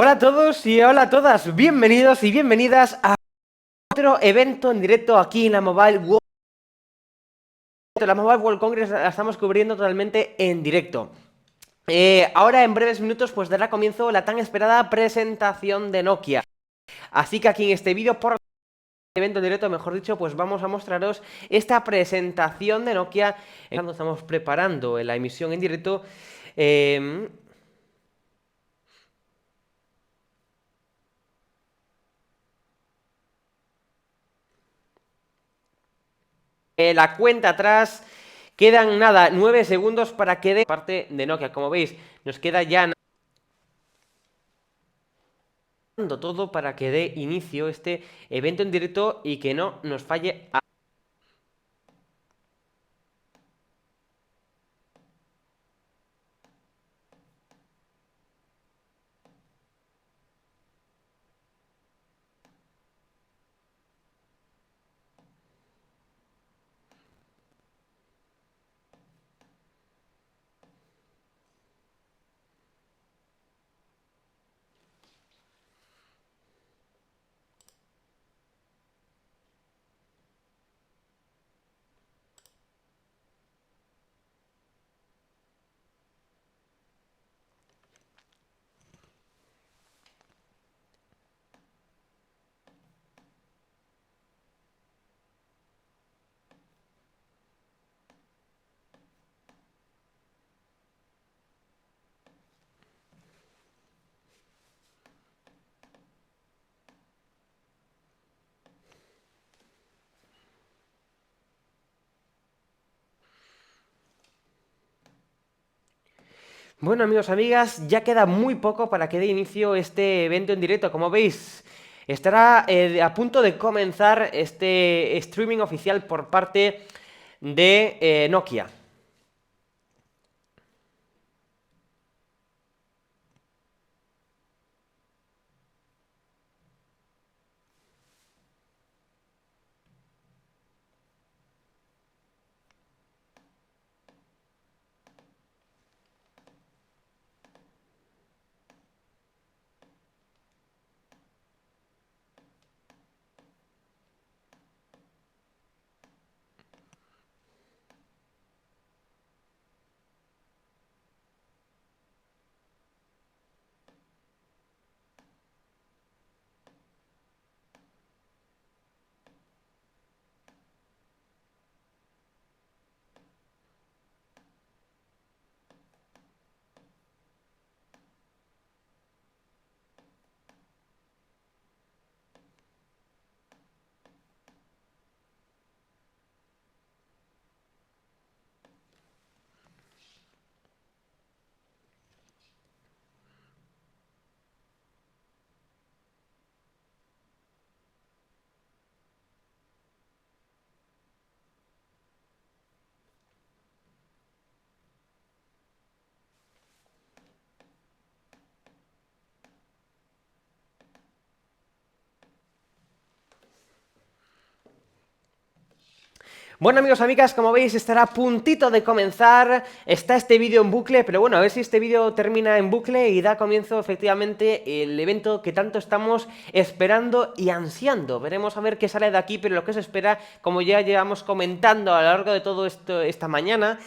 Hola a todos y hola a todas, bienvenidos y bienvenidas a otro evento en directo aquí en la Mobile World. La Mobile World Congress la estamos cubriendo totalmente en directo. Ahora en breves minutos pues dará comienzo la tan esperada presentación de Nokia. Así que aquí en este vídeo, por evento en directo, mejor dicho, pues vamos a mostraros esta presentación de Nokia. Cuando estamos preparando la emisión en directo. La cuenta atrás, quedan nada, 9 segundos para que dé parte de Nokia. Como veis, nos queda ya todo para que dé inicio este evento en directo y que no nos falle. Bueno, amigos, amigas, ya queda muy poco para que dé inicio este evento en directo. Como veis, estará a punto de comenzar este streaming oficial por parte de Nokia. Bueno, amigos, amigas, como veis estará a puntito de comenzar. Está este vídeo en bucle, pero bueno, a ver si este vídeo termina en bucle y da comienzo efectivamente el evento que tanto estamos esperando y ansiando. Veremos a ver qué sale de aquí, pero lo que se espera, como ya llevamos comentando a lo largo de todo esto esta mañana,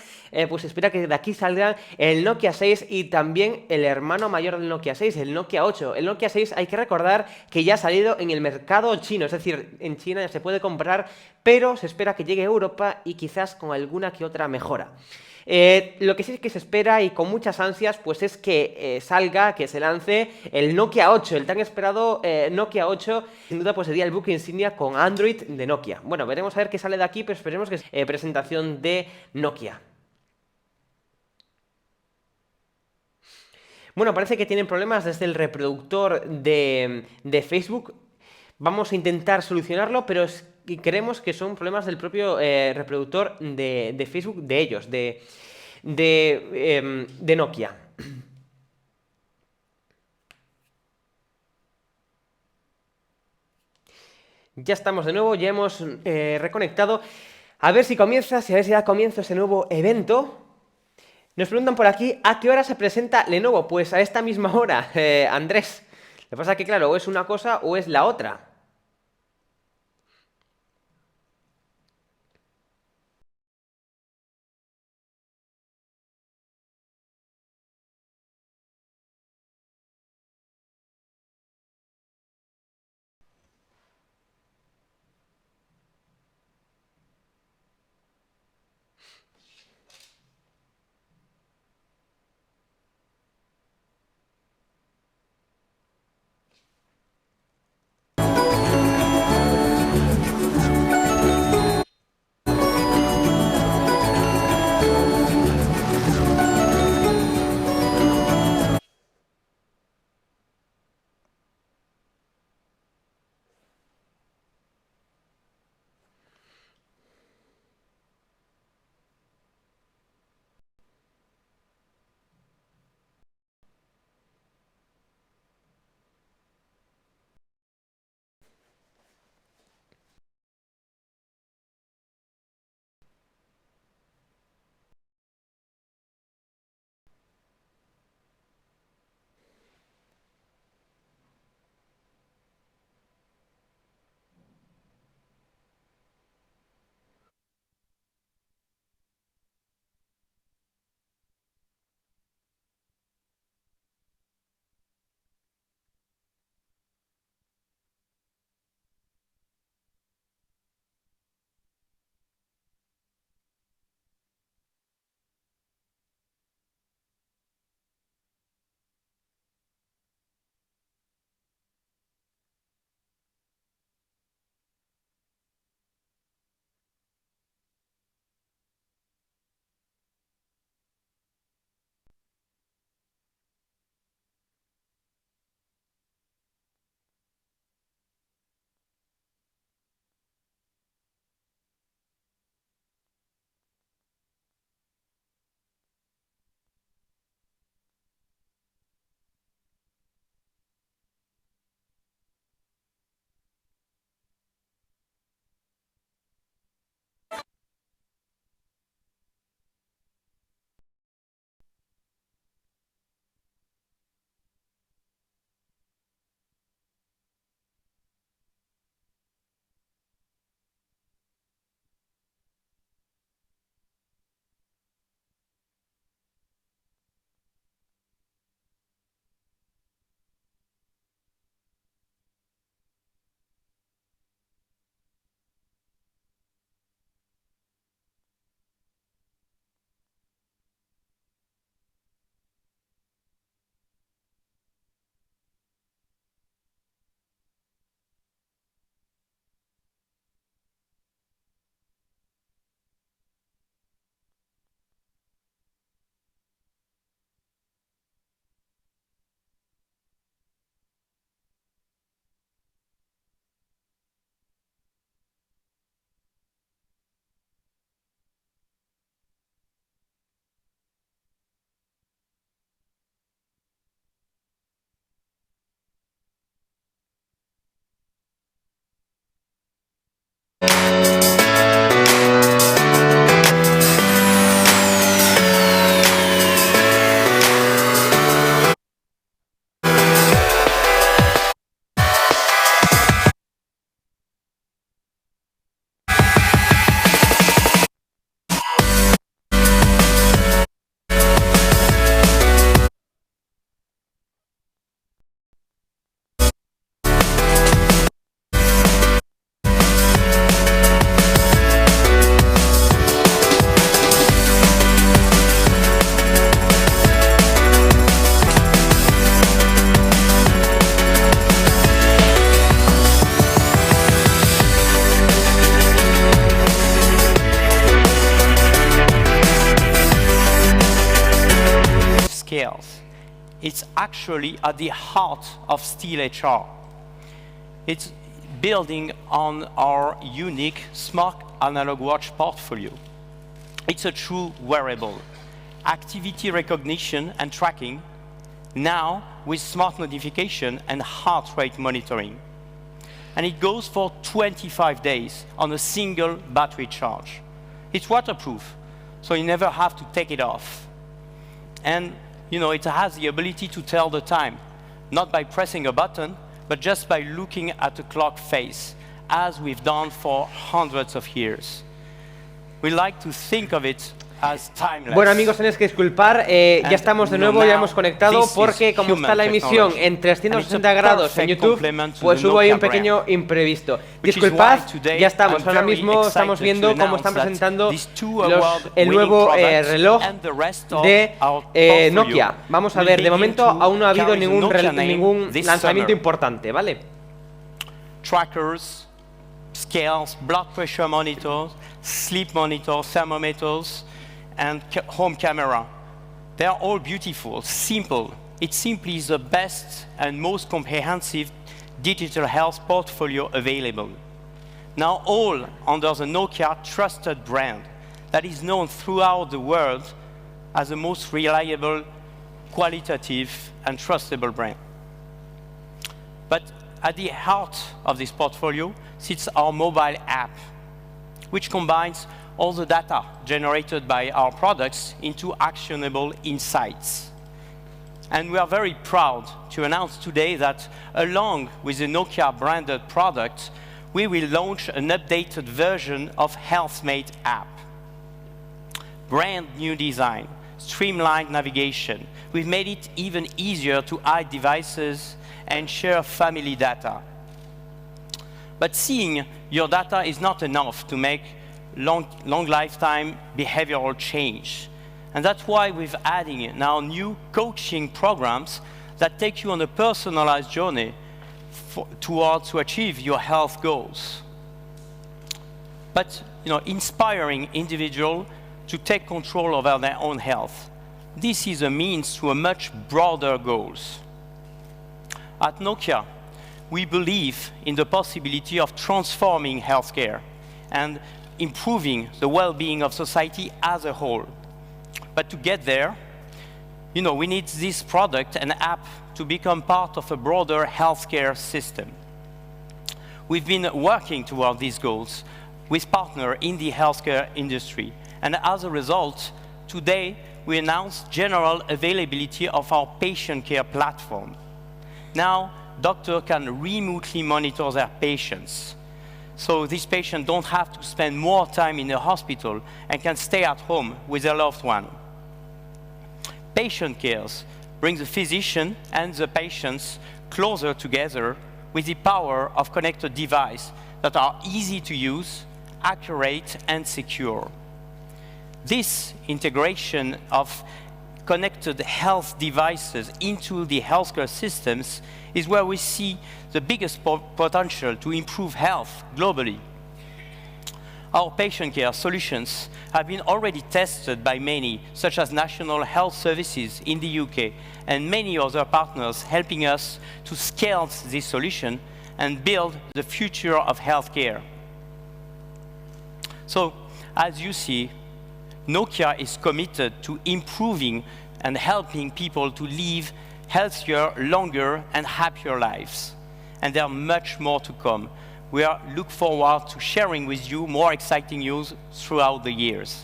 pues se espera que de aquí salga el Nokia 6 y también el hermano mayor del Nokia 6, el Nokia 8. El Nokia 6 hay que recordar que ya ha salido en el mercado chino, es decir, en China ya se puede comprar, pero se espera que llegue a Europa y quizás con alguna que otra mejora. Lo que sí que se espera y con muchas ansias pues es que salga, que se lance el Nokia 8, el tan esperado Nokia 8, sin duda pues sería el buque insignia con Android de Nokia. Bueno, veremos a ver qué sale de aquí, pero esperemos que sea presentación de Nokia. Bueno, parece que tienen problemas desde el reproductor de Facebook. Vamos a intentar solucionarlo, pero creemos que son problemas del propio reproductor de Facebook, de ellos, de Nokia. Ya estamos de nuevo, ya hemos reconectado. A ver si comienza, si a ver si da comienzo ese nuevo evento. Nos preguntan por aquí, ¿a qué hora se presenta Lenovo? Pues a esta misma hora, Andrés. Lo que pasa es que, claro, o es una cosa o es la otra. Scales. It's actually at the heart of Steel HR. It's building on our unique smart analog watch portfolio. It's a true wearable. Activity recognition and tracking, now with smart notification and heart rate monitoring. And it goes for 25 days on a single battery charge. It's waterproof, so you never have to take it off. And it has the ability to tell the time not by pressing a button, but just by looking at a clock face, as we've done for hundreds of years. We like to think of it as timeless. Bueno, amigos, tenéis que disculpar, ya estamos de nuevo, ya hemos conectado, porque como está la emisión en 360 grados en YouTube, pues hubo ahí un pequeño imprevisto. Disculpad, ya estamos, ahora mismo estamos viendo cómo están presentando el nuevo reloj de Nokia. Vamos a ver, de momento aún no ha habido ningún lanzamiento importante, ¿vale? Trackers, scales, blood pressure monitors, sleep monitors, thermometers, and home camera. They are all beautiful, simple. It simply is the best and most comprehensive digital health portfolio available. Now all under the Nokia trusted brand that is known throughout the world as the most reliable, qualitative, and trustable brand. But at the heart of this portfolio sits our mobile app, which combines all the data generated by our products into actionable insights. And we are very proud to announce today that along with the Nokia branded product, we will launch an updated version of HealthMate app. Brand new design, streamlined navigation. We've made it even easier to hide devices and share family data. But seeing your data is not enough to make long lifetime behavioral change. And that's why we're adding now new coaching programs that take you on a personalized journey to achieve your health goals. But inspiring individuals to take control over their own health. This is a means to a much broader goals. At Nokia, we believe in the possibility of transforming healthcare and improving the well-being of society as a whole. But to get there, we need this product and app to become part of a broader healthcare system. We've been working toward these goals with partners in the healthcare industry, and as a result, today we announced general availability of our patient care platform. Now, doctors can remotely monitor their patients. So these patients don't have to spend more time in the hospital and can stay at home with their loved one. Patient cares brings the physician and the patients closer together with the power of connected devices that are easy to use, accurate, and secure. This integration of connected health devices into the healthcare systems is where we see the biggest potential to improve health globally. Our patient care solutions have been already tested by many, such as National Health Services in the UK, and many other partners helping us to scale this solution and build the future of healthcare. So, as you see, Nokia is committed to improving and helping people to live healthier, longer, and happier lives. And there are much more to come. We look forward to sharing with you more exciting news throughout the years.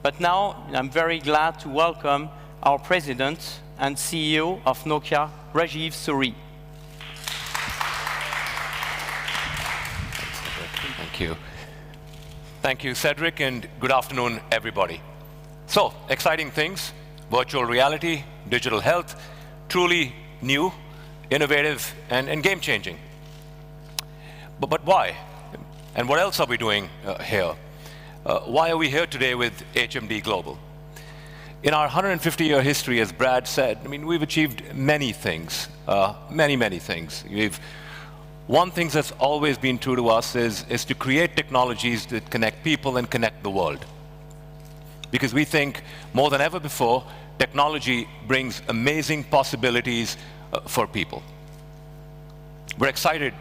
But now, I'm very glad to welcome our President and CEO of Nokia, Rajeev Suri. Thank you. Thank you, Cedric, and good afternoon, everybody. So, exciting things, virtual reality, digital health, truly new, innovative, and game-changing. But why? And what else are we doing here? Why are we here today with HMD Global? In our 150-year history, as Brad said, we've achieved many things, many things. One thing that's always been true to us is to create technologies that connect people and connect the world. Because we think, more than ever before, technology brings amazing possibilities for people. We're excited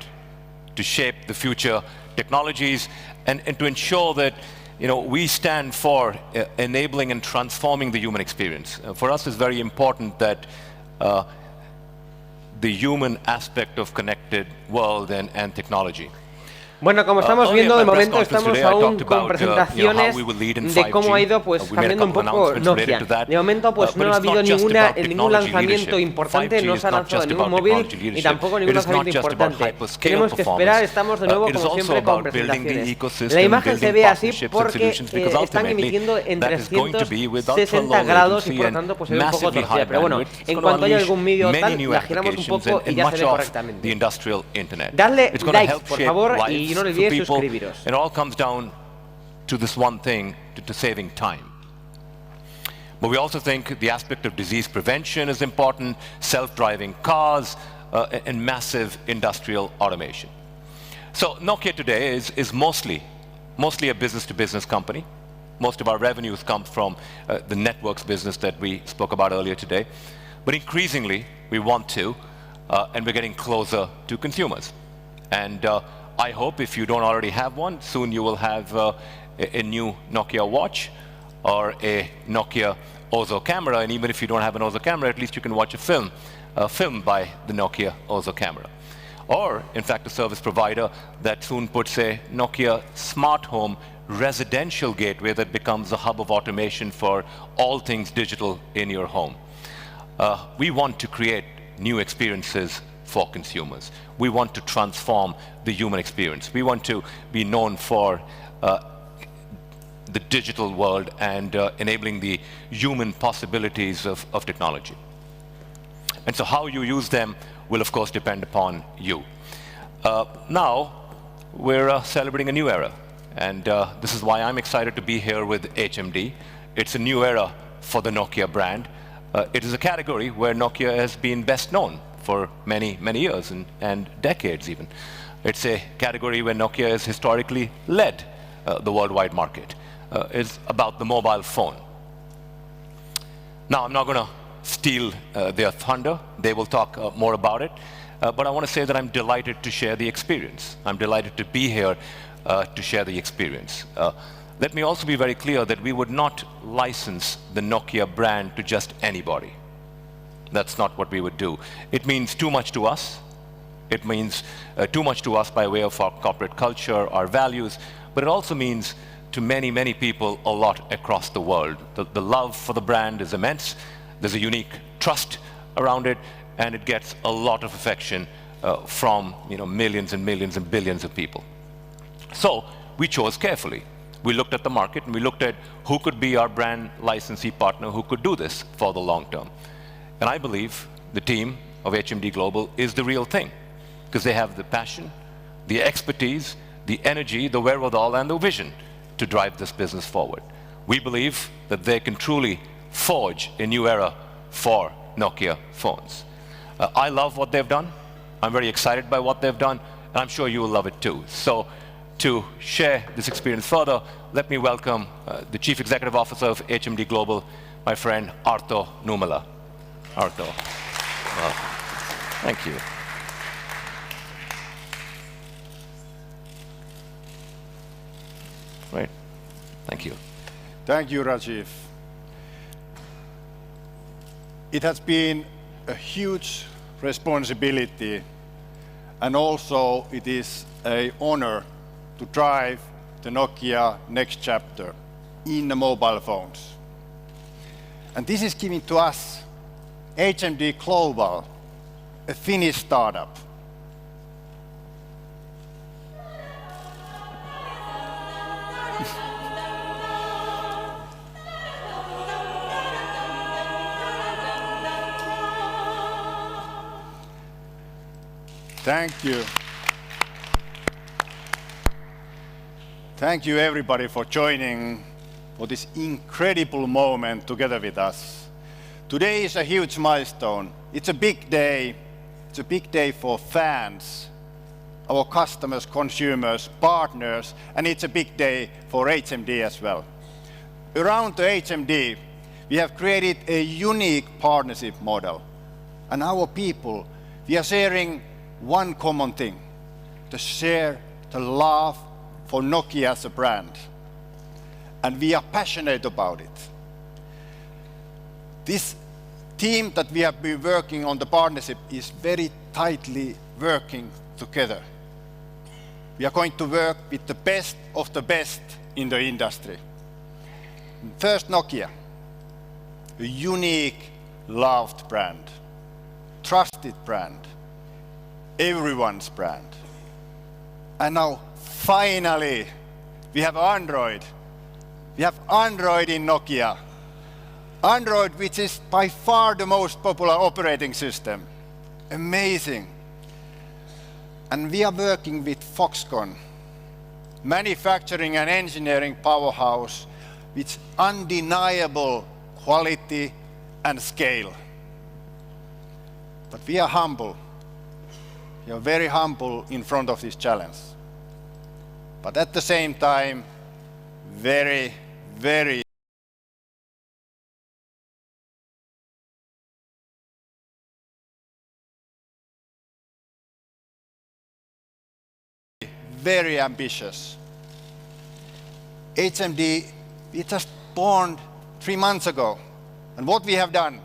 to shape the future technologies and to ensure that we stand for enabling and transforming the human experience. For us, it's very important that the human aspect of connected world and technology. Bueno, como estamos Earlier viendo, de in my press momento conference estamos today, I aún talked con about, presentaciones how we will lead in de cómo ha 5G. ido pues We made a cambiando un couple of poco announcements Nokia. related to that. De momento pues But no ha it's habido not just ningún about lanzamiento technology importante, leadership. no 5G se ha is not lanzado just ningún about móvil technology y tampoco ningún leadership. It is not lanzamiento just about importante. hyperscale Tenemos que esperar, performance. estamos de nuevo It is como also siempre con about building the presentaciones. ecosystem, La imagen se building ve así partnerships and porque solutions, because están ultimately emitiendo en that is going to be with ultra 360 low grados y latency por lo and tanto pues se ve un poco massively torcida. high Pero bueno, bandwidth. It's en going to cuanto haya unleash algún vídeo many tal, new la giramos un applications poco y and ya se much ve of correctamente. the industrial internet. Darle It's going to likes, help por shape favor, y lives no for olvidéis people. suscribiros. It all comes down to this one thing, to saving time. But we also think the aspect of disease prevention is important, self-driving cars, and massive industrial automation. So Nokia today is mostly a business-to-business company. Most of our revenues come from the networks business that we spoke about earlier today. But increasingly, we want to, and we're getting closer to consumers. And I hope if you don't already have one, soon you will have a new Nokia watch or a Nokia Ozo camera. And even if you don't have an Ozo camera, at least you can watch a film filmed by the Nokia Ozo camera. Or, in fact, a service provider that soon puts a Nokia smart home residential gateway that becomes a hub of automation for all things digital in your home. We want to create new experiences for consumers. We want to transform the human experience. We want to be known for the digital world and enabling the human possibilities of technology. And so how you use them will, of course, depend upon you. Now, we're celebrating a new era. And this is why I'm excited to be here with HMD. It's a new era for the Nokia brand. It is a category where Nokia has been best known for many, many years and decades even. It's a category where Nokia has historically led the worldwide market. It's about the mobile phone. Now, I'm not going to steal their thunder. They will talk more about it. But I want to say that I'm delighted to share the experience. I'm delighted to be here to share the experience. Let me also be very clear that we would not license the Nokia brand to just anybody. That's not what we would do. It means too much to us. It means too much to us by way of our corporate culture, our values, but it also means to many, many people a lot across the world. The love for the brand is immense. There's a unique trust around it, and it gets a lot of affection from millions and millions and billions of people. So we chose carefully. We looked at the market and we looked at who could be our brand licensee partner who could do this for the long term. And I believe the team of HMD Global is the real thing, because they have the passion, the expertise, the energy, the wherewithal, and the vision to drive this business forward. We believe that they can truly forge a new era for Nokia phones. I love what they've done. I'm very excited by what they've done, and I'm sure you will love it too. So to share this experience further, let me welcome the Chief Executive Officer of HMD Global, my friend Arto Numala. Arto. Thank you. Great. Thank you. Thank you, Rajiv. It has been a huge responsibility, and also it is an honor to drive the Nokia next chapter in the mobile phones. And this is giving to us, HMD Global, a Finnish startup. Thank you. Thank you everybody for joining for this incredible moment together with us. Today is a huge milestone. It's a big day. It's a big day for fans, our customers, consumers, partners, and it's a big day for HMD as well. Around the HMD, we have created a unique partnership model. And our people, we are sharing one common thing, to share the love for Nokia as a brand. And we are passionate about it. This team that we have been working on the partnership is very tightly working together. We are going to work with the best of the best in the industry. First, Nokia, a unique, loved brand, trusted brand, everyone's brand. And now, finally, we have Android. We have Android in Nokia. Android, which is by far the most popular operating system. Amazing. And we are working with Foxconn, manufacturing and engineering powerhouse with undeniable quality and scale. But we are humble. We are very humble in front of this challenge. But at the same time, very, very very ambitious. HMD, we just born 3 months ago. And what we have done,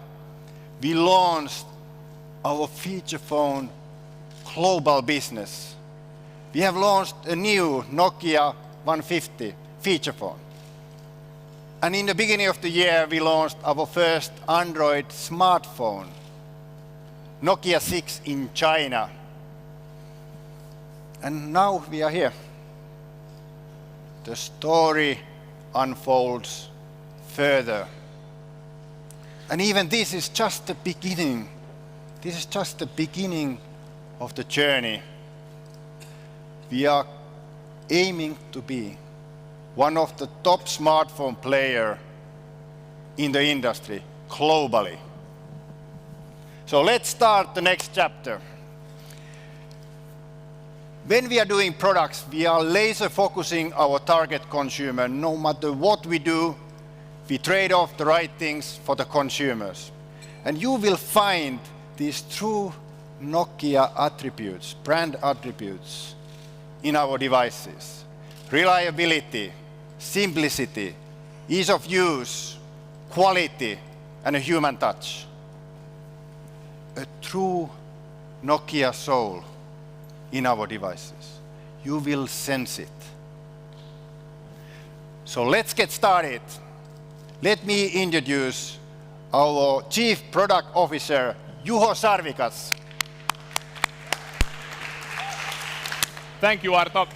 we launched our feature phone global business. We have launched a new Nokia 150 feature phone. And in the beginning of the year, we launched our first Android smartphone, Nokia 6 in China. And now we are here. The story unfolds further. And even this is just the beginning. This is just the beginning of the journey. We are aiming to be one of the top smartphone players in the industry globally. So let's start the next chapter. When we are doing products, we are laser focusing our target consumer. No matter what we do, we trade off the right things for the consumers. And you will find these true Nokia attributes, brand attributes, in our devices. Reliability, simplicity, ease of use, quality, and a human touch. A true Nokia soul in our devices. You will sense it. So let's get started. Let me introduce our Chief Product Officer, Juho Sarvikas. Thank you, Arto.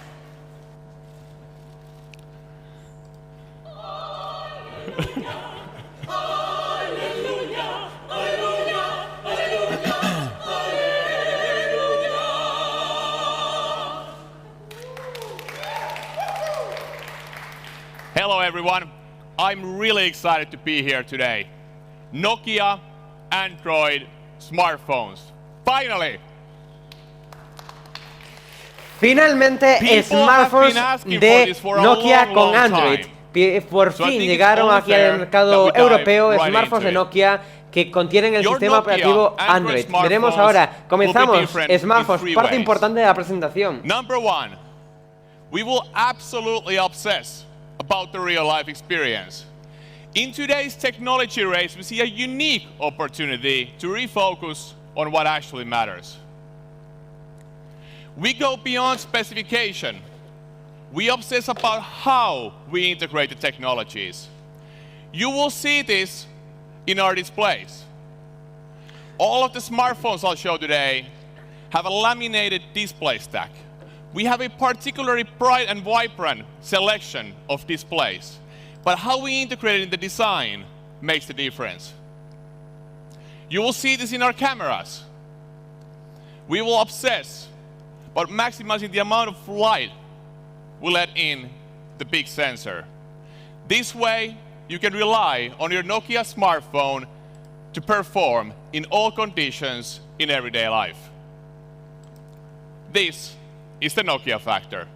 Hello, everyone. I'm really excited to be here today. Nokia Android smartphones. Finally! Finalmente, People smartphones have been asking de for this for a Nokia long, con long Android. Por So I fin think it's llegaron only aquí al fair mercado that we dive europeo right smartphones de into it. Nokia que contienen el Your sistema Nokia operativo Android Android. Veremos smartphones ahora. will be Comenzamos. different in Smartphones, three parte ways. importante de la presentación. Number one, we will absolutely obsess about the real-life experience. In today's technology race, we see a unique opportunity to refocus on what actually matters. We go beyond specification. We obsess about how we integrate the technologies. You will see this in our displays. All of the smartphones I'll show today have a laminated display stack. We have a particularly bright and vibrant selection of displays, but how we integrate it in the design makes the difference. You will see this in our cameras. We will obsess about maximizing the amount of light we let in the big sensor. This way, you can rely on your Nokia smartphone to perform in all conditions in everyday life. This is the Nokia factor.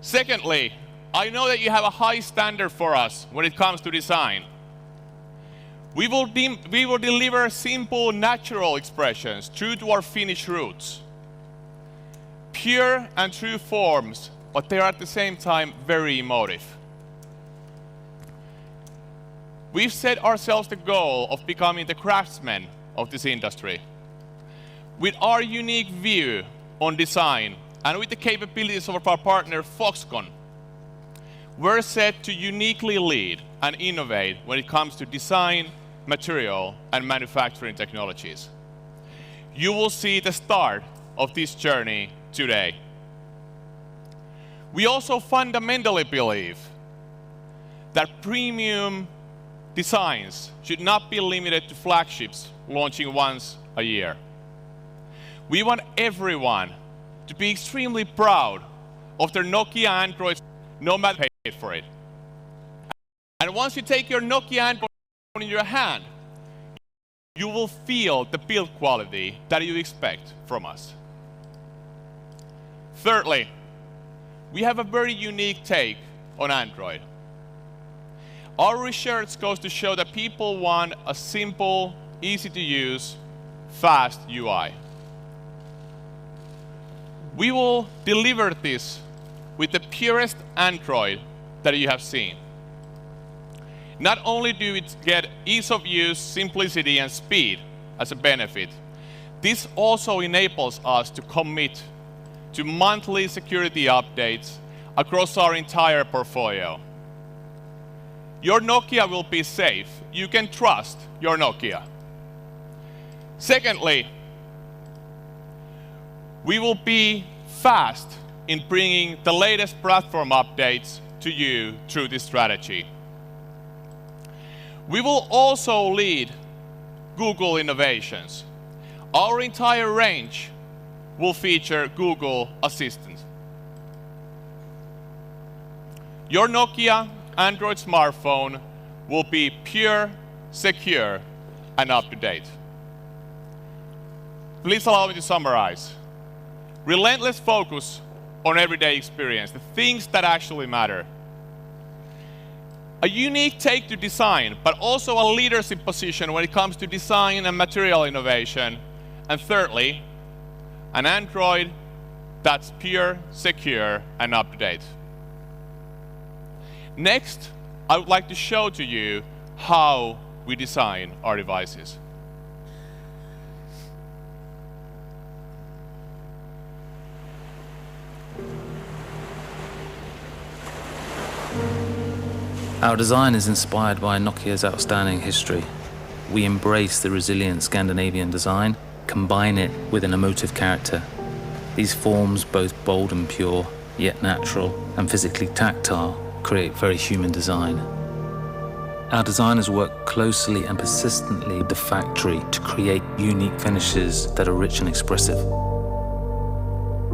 Secondly, I know that you have a high standard for us when it comes to design. We will deliver simple, natural expressions true to our Finnish roots. Pure and true forms, but they are at the same time very emotive. We've set ourselves the goal of becoming the craftsmen of this industry. With our unique view on design and with the capabilities of our partner Foxconn, we're set to uniquely lead and innovate when it comes to design, material, and manufacturing technologies. You will see the start of this journey today. We also fundamentally believe that premium designs should not be limited to flagships launching once a year. We want everyone to be extremely proud of their Nokia Androids, no matter who paid for it. And once you take your Nokia Android in your hand, you will feel the build quality that you expect from us. Thirdly, we have a very unique take on Android. Our research goes to show that people want a simple, easy to use, fast UI. We will deliver this with the purest Android that you have seen. Not only do we get ease of use, simplicity, and speed as a benefit, this also enables us to commit to monthly security updates across our entire portfolio. Your Nokia will be safe. You can trust your Nokia. Secondly, we will be fast in bringing the latest platform updates to you through this strategy. We will also lead Google innovations. Our entire range will feature Google Assistant. Your Nokia Android smartphone will be pure, secure, and up-to-date. Please allow me to summarize. Relentless focus on everyday experience, the things that actually matter. A unique take to design, but also a leadership position when it comes to design and material innovation. And thirdly, an Android that's pure, secure, and up-to-date. Next, I would like to show to you how we design our devices. Our design is inspired by Nokia's outstanding history. We embrace the resilient Scandinavian design, combine it with an emotive character. These forms, both bold and pure, yet natural and physically tactile, create very human design. Our designers work closely and persistently with the factory to create unique finishes that are rich and expressive.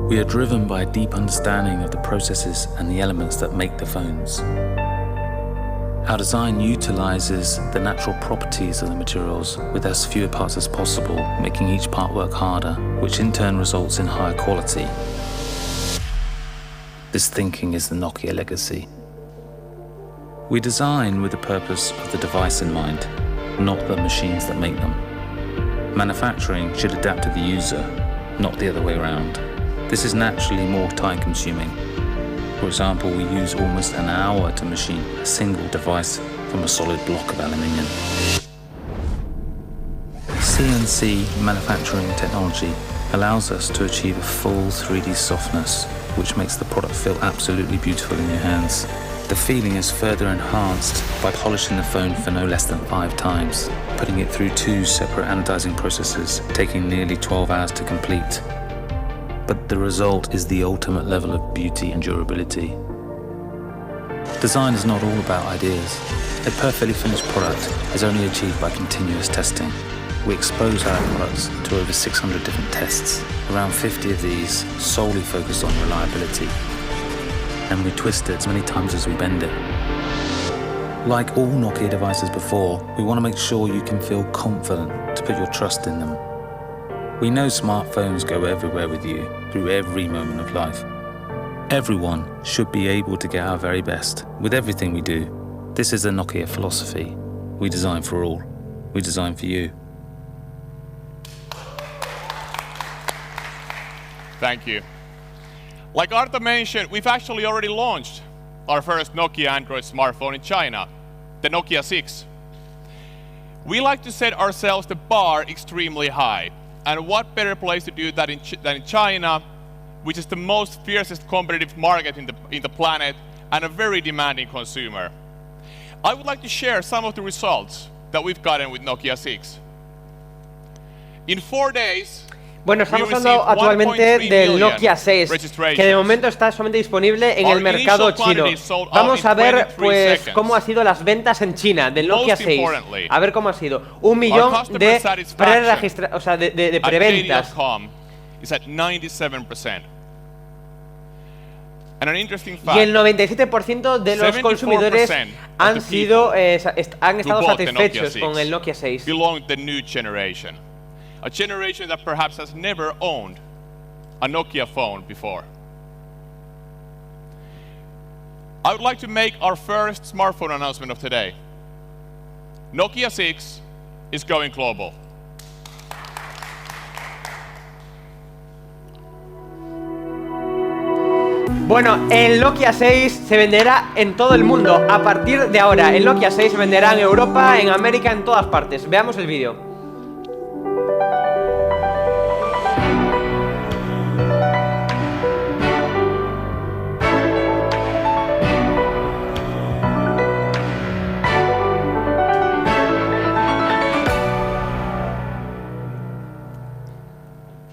We are driven by a deep understanding of the processes and the elements that make the phones. Our design utilizes the natural properties of the materials with as fewer parts as possible, making each part work harder, which in turn results in higher quality. This thinking is the Nokia legacy. We design with the purpose of the device in mind, not the machines that make them. Manufacturing should adapt to the user, not the other way around. This is naturally more time-consuming. For example, we use almost an hour to machine a single device from a solid block of aluminium. CNC manufacturing technology allows us to achieve a full 3D softness, which makes the product feel absolutely beautiful in your hands. The feeling is further enhanced by polishing the phone for no less than 5 times, putting it through 2 separate anodizing processes, taking nearly 12 hours to complete. But the result is the ultimate level of beauty and durability. Design is not all about ideas. A perfectly finished product is only achieved by continuous testing. We expose our products to over 600 different tests, around 50 of these solely focused on reliability. And we twist it as many times as we bend it. Like all Nokia devices before, we want to make sure you can feel confident to put your trust in them. We know smartphones go everywhere with you, through every moment of life. Everyone should be able to get our very best with everything we do. This is the Nokia philosophy. We design for all. We design for you. Thank you. Like Arto mentioned, we've actually already launched our first Nokia Android smartphone in China, the Nokia 6. We like to set ourselves the bar extremely high, And what better place to do that than in China, which is the most fiercest competitive market in the planet and a very demanding consumer. I would like to share some of the results that we've gotten with Nokia 6. In 4 days, Bueno, estamos hablando actualmente del Nokia 6, que de momento está solamente disponible en el mercado chino. Vamos a ver, pues, cómo han sido las ventas en China del Nokia 6. A ver cómo ha sido. 1 millón de preventas. Y el 97% de los consumidores han estado satisfechos con el Nokia 6. A generation that perhaps has never owned a Nokia phone before. I would like to make our first smartphone announcement of today. Nokia 6 is going global. Bueno, el Nokia 6 se venderá en todo el mundo a partir de ahora. El Nokia 6 se venderá en Europa, en América, en todas partes. Veamos el vídeo.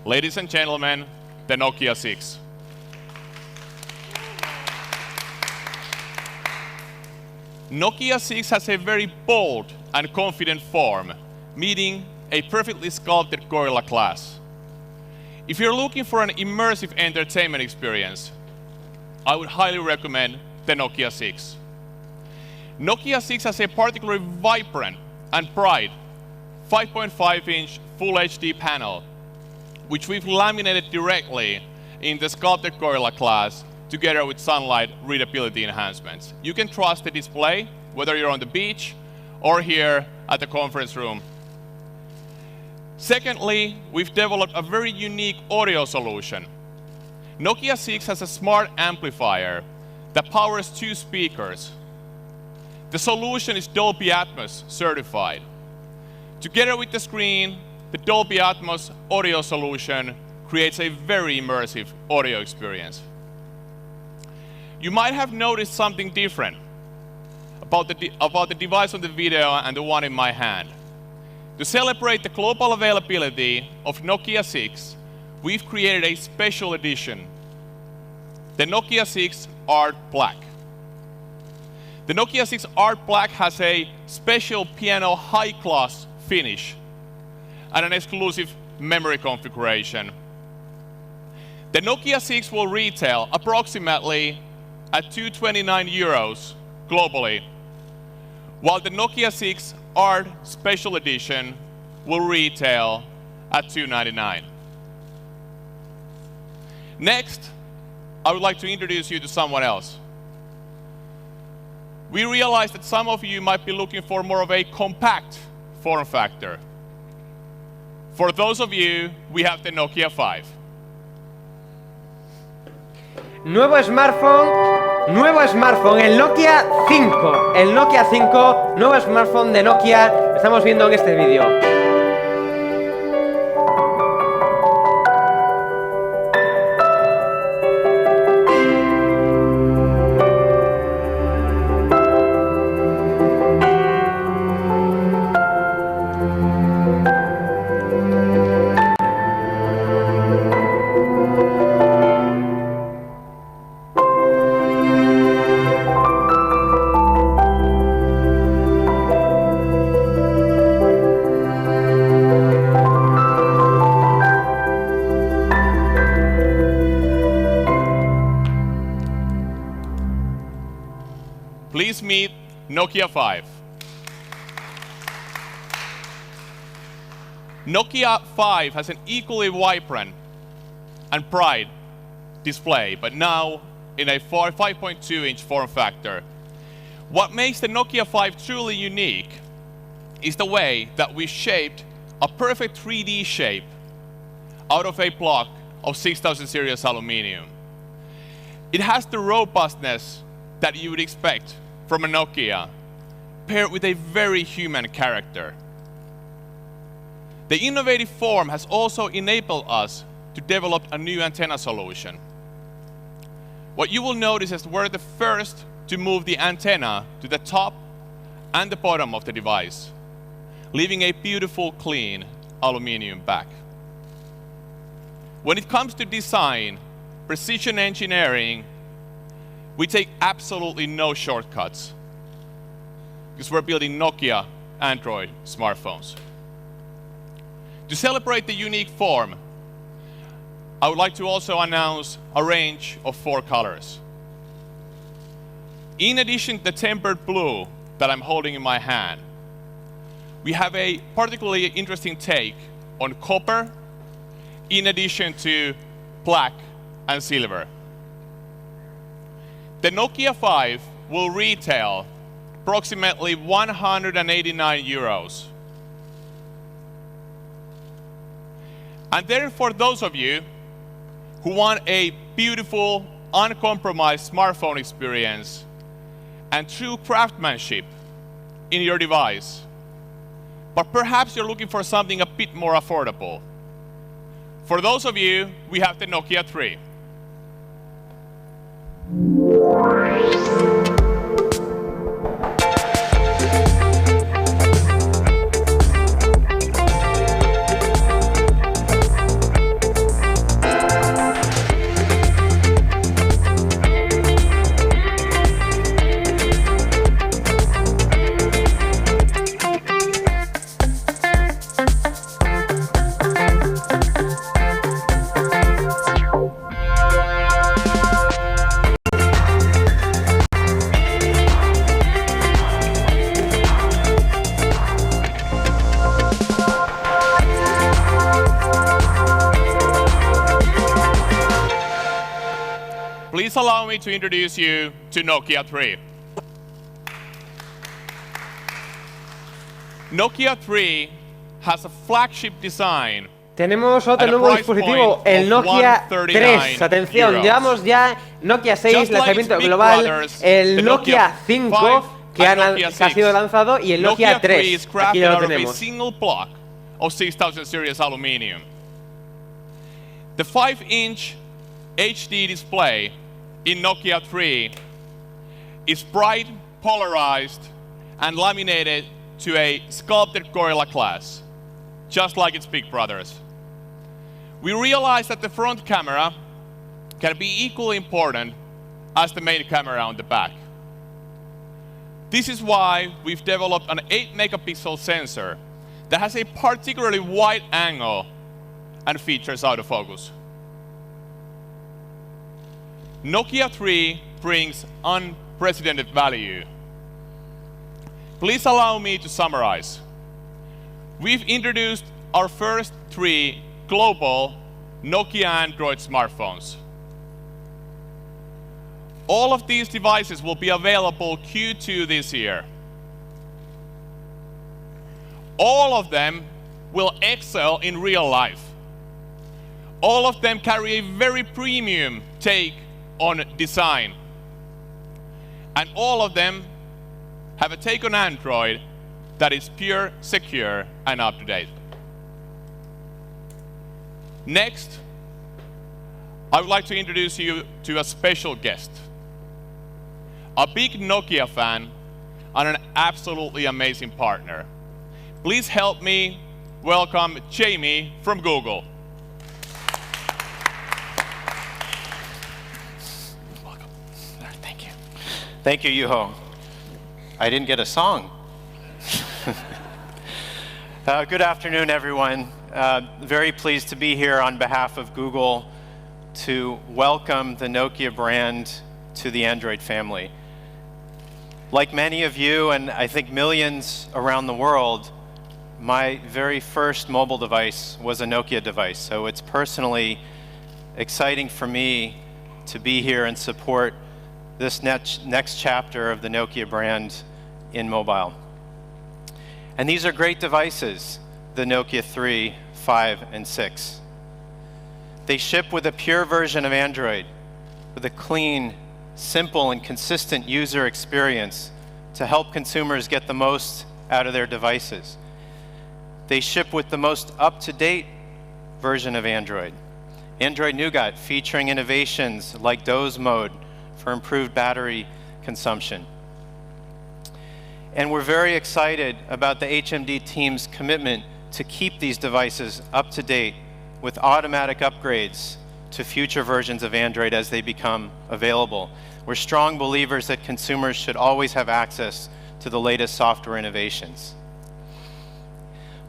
Ladies and gentlemen, the Nokia 6. Nokia 6 has a very bold and confident form, meeting a perfectly sculpted Gorilla Glass. If you're looking for an immersive entertainment experience, I would highly recommend the Nokia 6. Nokia 6 has a particularly vibrant and bright 5.5-inch Full HD panel, which we've laminated directly in the sculpted Gorilla Glass together with sunlight readability enhancements. You can trust the display, whether you're on the beach or here at the conference room. Secondly, we've developed a very unique audio solution. Nokia 6 has a smart amplifier that powers 2 speakers. The solution is Dolby Atmos certified. Together with the screen, the Dolby Atmos audio solution creates a very immersive audio experience. You might have noticed something different about the device on the video and the one in my hand. To celebrate the global availability of Nokia 6, we've created a special edition, the Nokia 6 Art Black. The Nokia 6 Art Black has a special piano high-class finish and an exclusive memory configuration. The Nokia 6 will retail approximately at €229 globally, while the Nokia 6 Art Special Edition will retail at $299. Next, I would like to introduce you to someone else. We realize that some of you might be looking for more of a compact form factor. For those of you, we have the Nokia 5. Nuevo smartphone, el Nokia 5. El Nokia 5, nuevo smartphone de Nokia, lo estamos viendo en este vídeo. Please meet Nokia 5. Nokia 5 has an equally vibrant and bright display, but now in a 5.2-inch form factor. What makes the Nokia 5 truly unique is the way that we shaped a perfect 3D shape out of a block of 6000 series aluminum. It has the robustness that you would expect from a Nokia, paired with a very human character. The innovative form has also enabled us to develop a new antenna solution. What you will notice is we're the first to move the antenna to the top and the bottom of the device, leaving a beautiful, clean aluminum back. When it comes to design, precision engineering, we take absolutely no shortcuts because we're building Nokia Android smartphones. To celebrate the unique form, I would like to also announce a range of 4 colors. In addition to the tempered blue that I'm holding in my hand, we have a particularly interesting take on copper, in addition to black and silver. The Nokia 5 will retail approximately 189 euros. And then for those of you who want a beautiful, uncompromised smartphone experience and true craftsmanship in your device, but perhaps you're looking for something a bit more affordable, for those of you, we have the Nokia 3. Please allow me to introduce you to Nokia 3. Nokia 3 has a flagship design. Tenemos otro At a nuevo price dispositivo, point el of Nokia 139 3. Atención, euros. llevamos ya Nokia 6, Just like lanzamiento its big global, brothers, el the Nokia Nokia 5 5 que, and han- Nokia que ha sido 6. lanzado y el Nokia 3 3. is Aquí crafted lo out of a tenemos. single block of 6000 series aluminum. The 5-inch HD display in Nokia 3 is bright, polarized, and laminated to a sculpted Gorilla Glass, just like its big brothers. We realized that the front camera can be equally important as the main camera on the back. This is why we've developed an 8-megapixel sensor that has a particularly wide angle and features autofocus. Nokia 3 brings unprecedented value. Please allow me to summarize. We've introduced our first 3 global Nokia Android smartphones. All of these devices will be available Q2 this year. All of them will excel in real life. All of them carry a very premium take on design. And all of them have a take on Android that is pure, secure, and up to date. Next, I would like to introduce you to a special guest, a big Nokia fan and an absolutely amazing partner. Please help me welcome Jamie from Google. Welcome. Thank you. Thank you, Juho. I didn't get a song. Good afternoon, everyone. Very pleased to be here on behalf of Google to welcome the Nokia brand to the Android family. Like many of you, and I think millions around the world, my very first mobile device was a Nokia device. So it's personally exciting for me to be here and support this next chapter of the Nokia brand in mobile. And these are great devices, the Nokia 3, 5, and 6. They ship with a pure version of Android, with a clean, simple, and consistent user experience to help consumers get the most out of their devices. They ship with the most up-to-date version of Android. Android Nougat, featuring innovations like doze mode for improved battery consumption. And we're very excited about the HMD team's commitment to keep these devices up to date with automatic upgrades to future versions of Android as they become available. We're strong believers that consumers should always have access to the latest software innovations.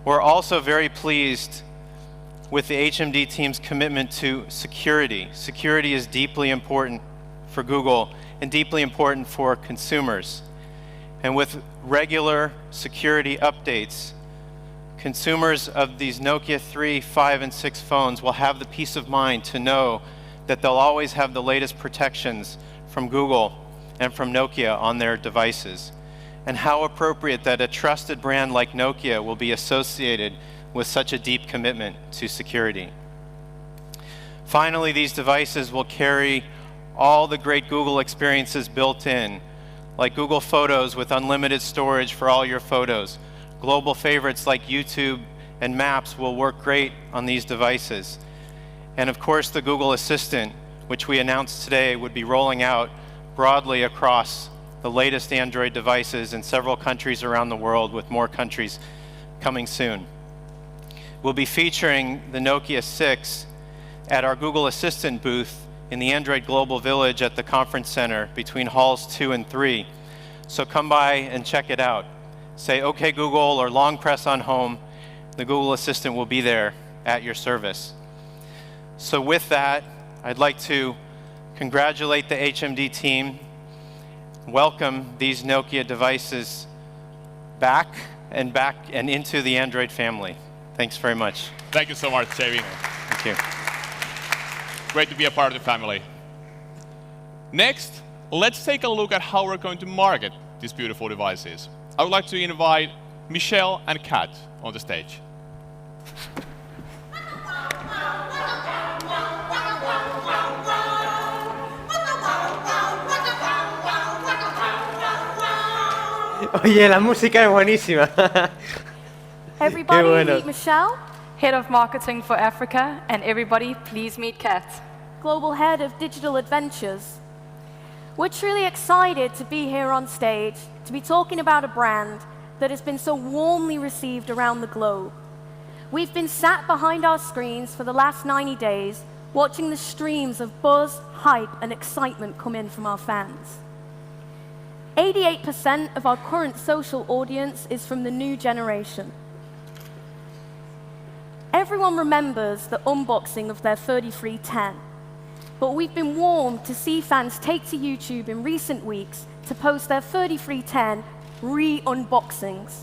We're also very pleased with the HMD team's commitment to security. Security is deeply important for Google and deeply important for consumers. And with regular security updates, consumers of these Nokia 3, 5, and 6 phones will have the peace of mind to know that they'll always have the latest protections from Google and from Nokia on their devices. And how appropriate that a trusted brand like Nokia will be associated with such a deep commitment to security. Finally, these devices will carry all the great Google experiences built in, like Google Photos with unlimited storage for all your photos. Global favorites like YouTube and Maps will work great on these devices. And of course, the Google Assistant, which we announced today, would be rolling out broadly across the latest Android devices in several countries around the world, with more countries coming soon. We'll be featuring the Nokia 6 at our Google Assistant booth in the Android Global Village at the Conference Center between halls 2 and 3. So come by and check it out. Say, "OK Google," or long press on home. The Google Assistant will be there at your service. So with that, I'd like to congratulate the HMD team, welcome these Nokia devices back and into the Android family. Thanks very much. Thank you so much, JV. Thank you. Great to be a part of the family. Next, let's take a look at how we're going to market these beautiful devices. I would like to invite Michelle and Kat on the stage. Oye, la música es buenísima. Everybody, bueno. meet Michelle, Head of Marketing for Africa, and everybody, please meet Kat. Global Head of Digital Adventures. We're truly excited to be here on stage, to be talking about a brand that has been so warmly received around the globe. We've been sat behind our screens for the last 90 days, watching the streams of buzz, hype, and excitement come in from our fans. 88% of our current social audience is from the new generation. Everyone remembers the unboxing of their 3310, but we've been warned to see fans take to YouTube in recent weeks to post their 3310 re-unboxings.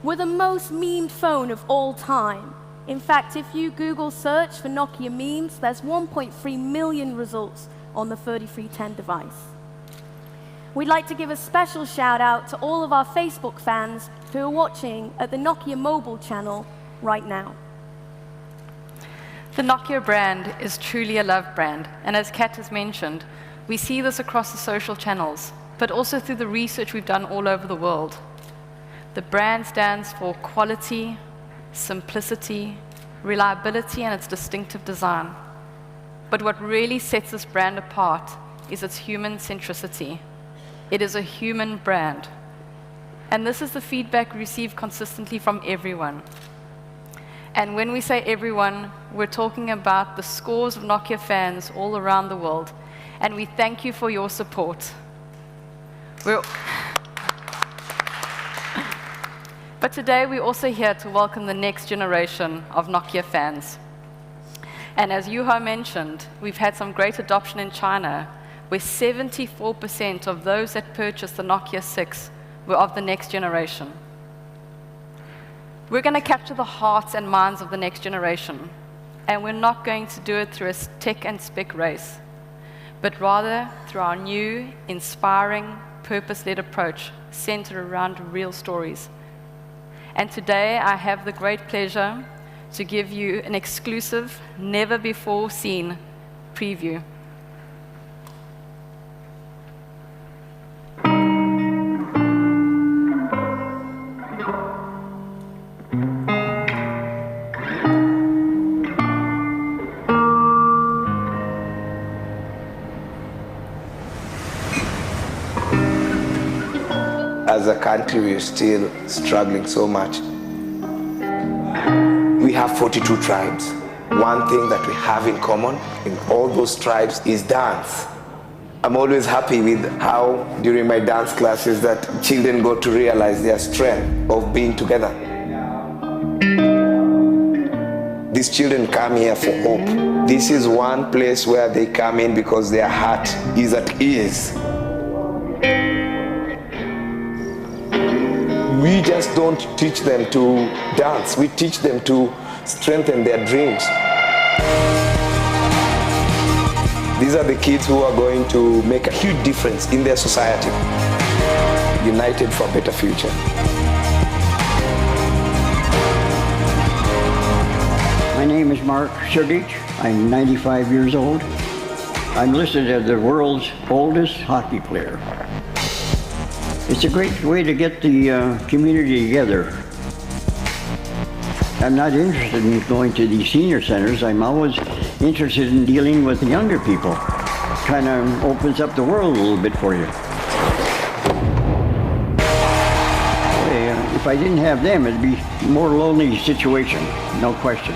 We're the most memed phone of all time. In fact, if you Google search for Nokia memes, there's 1.3 million results on the 3310 device. We'd like to give a special shout out to all of our Facebook fans who are watching at the Nokia mobile channel right now. The Nokia brand is truly a loved brand, and as Kat has mentioned, we see this across the social channels, but also through the research we've done all over the world. The brand stands for quality, simplicity, reliability, and its distinctive design. But what really sets this brand apart is its human centricity. It is a human brand. And this is the feedback we receive consistently from everyone. And when we say everyone, we're talking about the scores of Nokia fans all around the world. And we thank you for your support. But today we're also here to welcome the next generation of Nokia fans. And as Juha mentioned, we've had some great adoption in China, where 74% of those that purchased the Nokia 6 were of the next generation. We're going to capture the hearts and minds of the next generation, and we're not going to do it through a tech and spec race, but rather through our new, inspiring, purpose-led approach centered around real stories. And today I have the great pleasure to give you an exclusive, never-before-seen preview. as a country, we're still struggling so much. We have 42 tribes. One thing that we have in common in all those tribes is dance. I'm always happy with how, during my dance classes, that children got to realize their strength of being together. These children come here for hope. This is one place where they come in because their heart is at ease. We just don't teach them to dance. We teach them to strengthen their dreams. These are the kids who are going to make a huge difference in their society. United for a better future. My name is Mark Sudic. I'm 95 years old. I'm listed as the world's oldest hockey player. It's a great way to get the community together. I'm not interested in going to these senior centers. I'm always interested in dealing with the younger people. Kind of opens up the world a little bit for you. If I didn't have them, it'd be a more lonely situation, no question.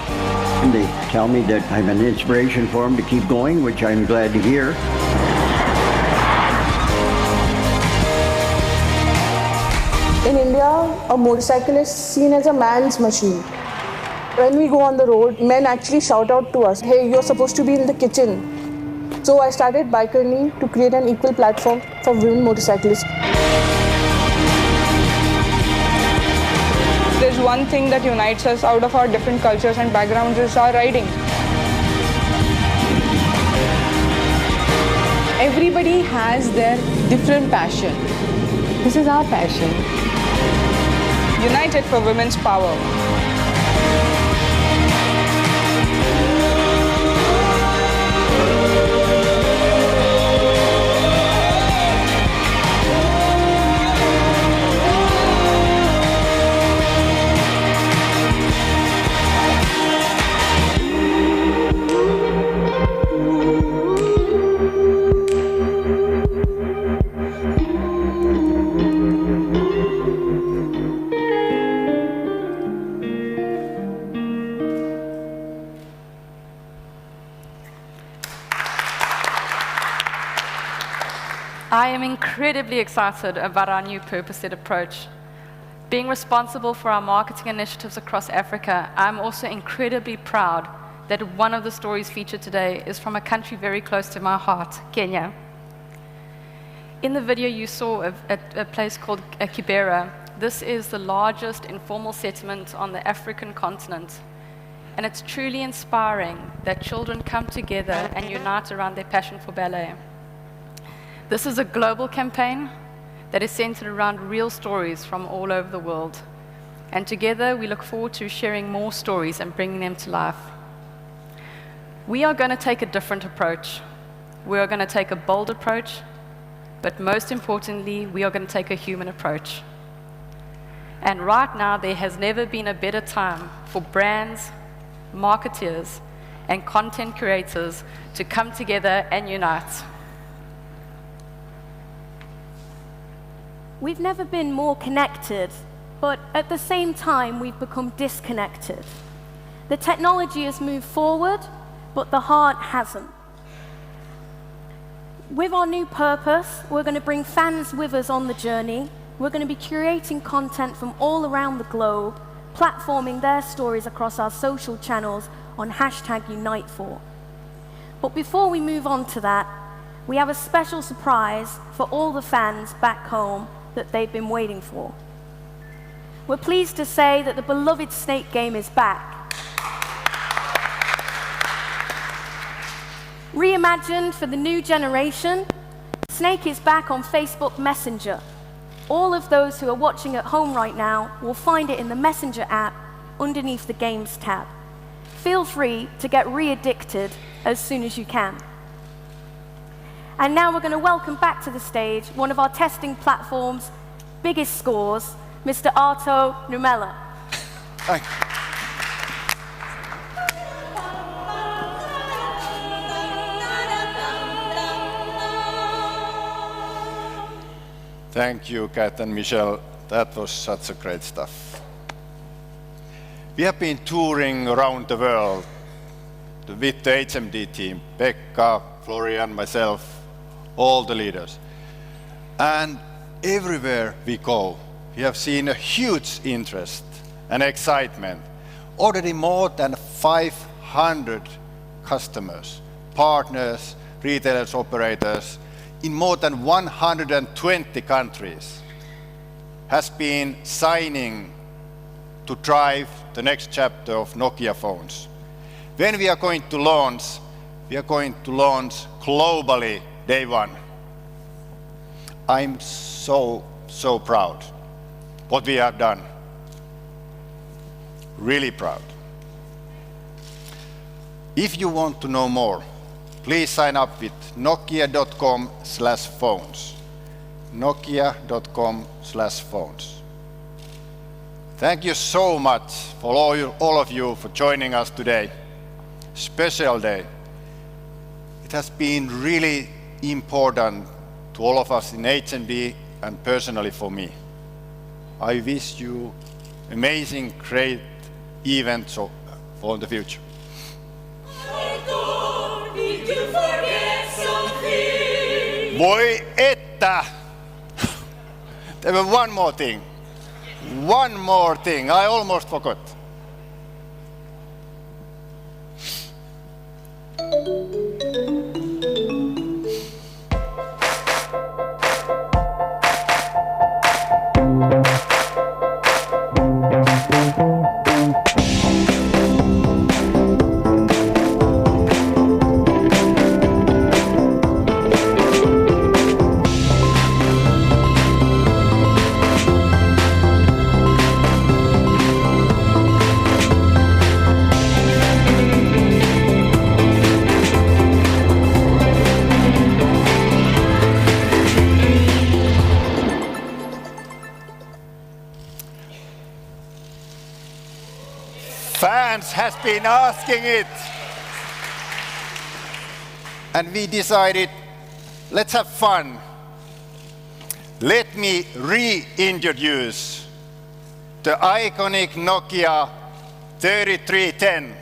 And they tell me that I'm an inspiration for them to keep going, which I'm glad to hear. In India, a motorcycle is seen as a man's machine. When we go on the road, men actually shout out to us, hey, you're supposed to be in the kitchen. So I started Bikerni to create an equal platform for women motorcyclists. There's one thing that unites us out of our different cultures and backgrounds is our riding. Everybody has their different passion. This is our passion. United for women's power. I am incredibly excited about our new purpose-led approach. Being responsible for our marketing initiatives across Africa, I'm also incredibly proud that one of the stories featured today is from a country very close to my heart, Kenya. In the video, you saw a place called Kibera. This is the largest informal settlement on the African continent. And it's truly inspiring that children come together and unite around their passion for ballet. This is a global campaign that is centered around real stories from all over the world. And together, we look forward to sharing more stories and bringing them to life. We are going to take a different approach. We are going to take a bold approach, but most importantly, we are going to take a human approach. And right now, there has never been a better time for brands, marketers, and content creators to come together and unite. We've never been more connected, but at the same time, we've become disconnected. The technology has moved forward, but the heart hasn't. With our new purpose, we're going to bring fans with us on the journey. We're going to be curating content from all around the globe, platforming their stories across our social channels on #Unite4. But before we move on to that, we have a special surprise for all the fans back home that they've been waiting for. We're pleased to say that the beloved Snake game is back. Reimagined for the new generation, Snake is back on Facebook Messenger. All of those who are watching at home right now will find it in the Messenger app underneath the Games tab. Feel free to get re-addicted as soon as you can. And now we're going to welcome back to the stage one of our testing platform's biggest scores, Mr. Arto Numela. Thank you, Kat and Michelle. That was such a great stuff. We have been touring around the world with the HMD team, Pekka, Florian, myself, all the leaders. And everywhere we go, we have seen a huge interest and excitement. Already more than 500 customers, partners, retailers, operators in more than 120 countries has been signing to drive the next chapter of Nokia phones. When we are going to launch globally day one. I'm so proud what we have done. Really proud. If you want to know more, please sign up with nokia.com/phones. nokia.com/phones. Thank you so much for all of you for joining us today. Special day. It has been really important to all of us in HMD and personally for me. I wish you amazing, great events for the future. Did you forget something? Voi että! There was one more thing. One more thing. I almost forgot. Fans has been asking it. And we decided, let's have fun. Let me reintroduce the iconic Nokia 3310.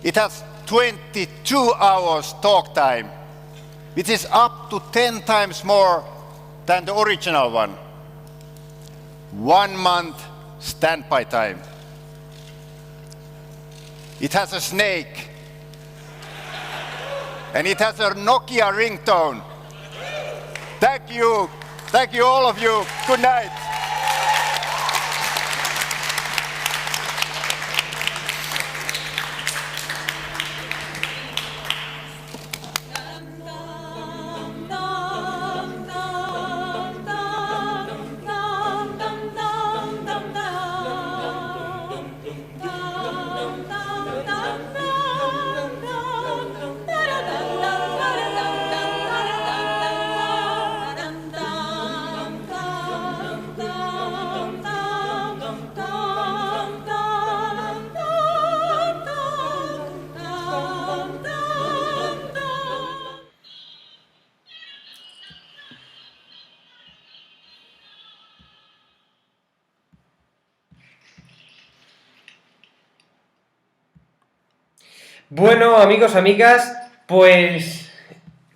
It has 22 hours talk time, which is up to 10 times more than the original one. 1 month standby time. It has a snake. And it has a Nokia ringtone. Thank you. Thank you, all of you. Good night. Bueno, amigos, amigas, pues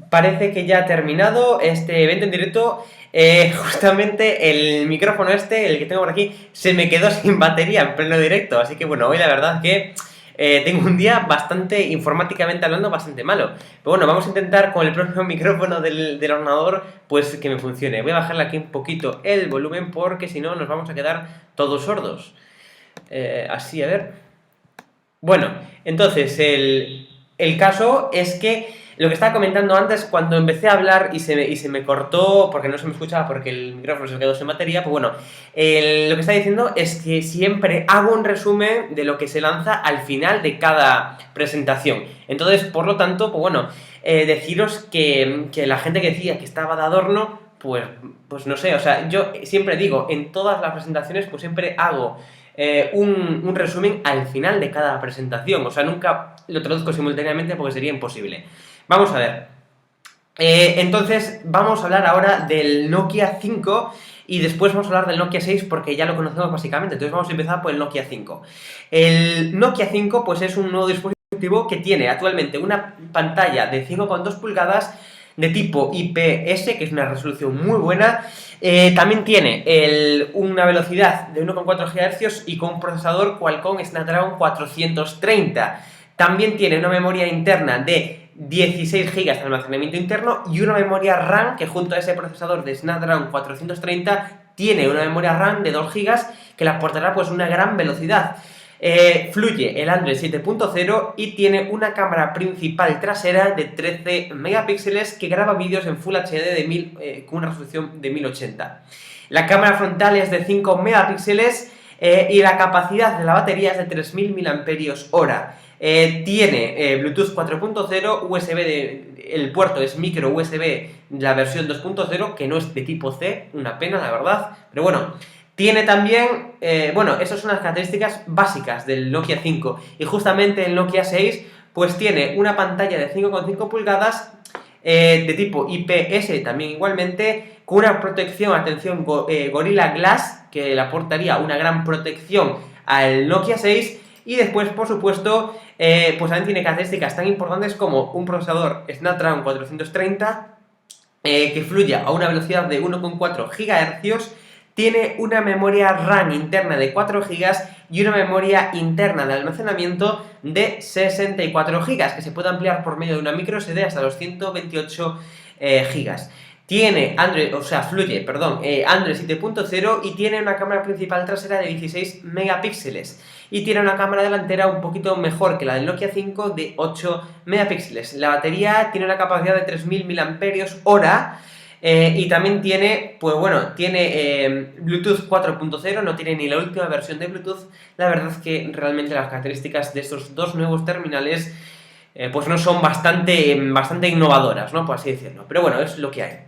parece que ya ha terminado este evento en directo. Justamente el micrófono el que tengo por aquí, se me quedó sin batería en pleno directo. Así que bueno, hoy la verdad que tengo un día bastante, informáticamente hablando, bastante malo. Pero bueno, vamos a intentar con el propio micrófono del ordenador, pues que me funcione. Voy a bajarle aquí un poquito el volumen porque si no nos vamos a quedar todos sordos. Así, a ver... Bueno, entonces el caso es que lo que estaba comentando antes, cuando empecé a hablar y se me cortó porque no se me escuchaba porque el micrófono se quedó sin batería, pues bueno, lo que estaba diciendo es que siempre hago un resumen de lo que se lanza al final de cada presentación. Entonces, por lo tanto, pues bueno, deciros que la gente que decía que estaba de adorno, pues no sé, o sea, yo siempre digo, en todas las presentaciones, pues siempre hago... un resumen al final de cada presentación. O sea, nunca lo traduzco simultáneamente porque sería imposible. Vamos a ver. Entonces vamos a hablar ahora del Nokia 5 y después vamos a hablar del Nokia 6 porque ya lo conocemos básicamente. Entonces vamos a empezar por el Nokia 5. El Nokia 5 pues es un nuevo dispositivo que tiene actualmente una pantalla de 5,2 pulgadas de tipo IPS, que es una resolución muy buena. También tiene una velocidad de 1,4 GHz y con un procesador Qualcomm Snapdragon 430. También tiene una memoria interna de 16 GB de almacenamiento interno y una memoria RAM que junto a ese procesador de Snapdragon 430 tiene una memoria RAM de 2 GB que le aportará pues una gran velocidad. Fluye el Android 7.0 y tiene una cámara principal trasera de 13 megapíxeles que graba vídeos en Full HD con una resolución de 1080. La cámara frontal es de 5 megapíxeles y la capacidad de la batería es de 3000 mAh. Tiene Bluetooth 4.0, USB el puerto es micro USB, la versión 2.0, que no es de tipo C, una pena la verdad, pero bueno. Tiene también, esas son las características básicas del Nokia 5 y justamente el Nokia 6 pues tiene una pantalla de 5,5 pulgadas de tipo IPS también igualmente, con una protección, atención, Gorilla Glass, que le aportaría una gran protección al Nokia 6 y después, por supuesto, pues también tiene características tan importantes como un procesador Snapdragon 430 que fluye a una velocidad de 1,4 GHz. Tiene una memoria RAM interna de 4 GB y una memoria interna de almacenamiento de 64 GB, que se puede ampliar por medio de una micro SD hasta los 128 GB. Tiene Android 7.0 y tiene una cámara principal trasera de 16 megapíxeles. Y tiene una cámara delantera un poquito mejor que la del Nokia 5 de 8 megapíxeles. La batería tiene una capacidad de 3000 mAh. Y también tiene, Bluetooth 4.0, no tiene ni la última versión de Bluetooth. La verdad es que realmente las características de estos dos nuevos terminales pues no son bastante innovadoras, ¿no? Por así decirlo. Pero bueno, es lo que hay.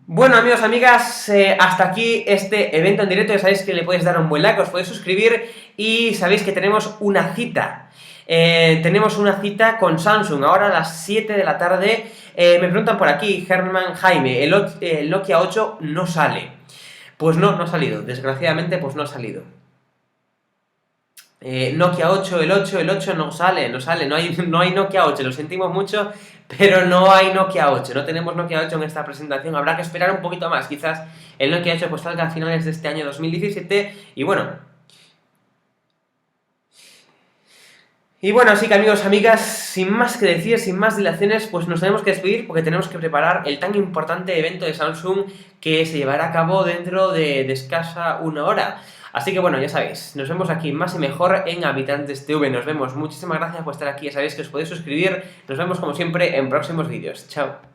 Bueno, amigos, amigas, hasta aquí este evento en directo. Ya sabéis que le podéis dar un buen like, os podéis suscribir y sabéis que tenemos una cita. Tenemos una cita con Samsung ahora a las 7 de la tarde. Me preguntan por aquí, Germán Jaime, el Nokia 8 no sale. Pues no ha salido, desgraciadamente pues no ha salido. Nokia 8, el 8 no sale, no hay Nokia 8, lo sentimos mucho, pero no hay Nokia 8, no tenemos Nokia 8 en esta presentación, habrá que esperar un poquito más, quizás el Nokia 8 pues salga a finales de este año 2017 y bueno. Y bueno, así que amigos, amigas, sin más que decir, sin más dilaciones, pues nos tenemos que despedir porque tenemos que preparar el tan importante evento de Samsung que se llevará a cabo dentro de escasa una hora. Así que bueno, ya sabéis, nos vemos aquí más y mejor en Habitantes TV, nos vemos, muchísimas gracias por estar aquí, ya sabéis que os podéis suscribir, nos vemos como siempre en próximos vídeos, chao.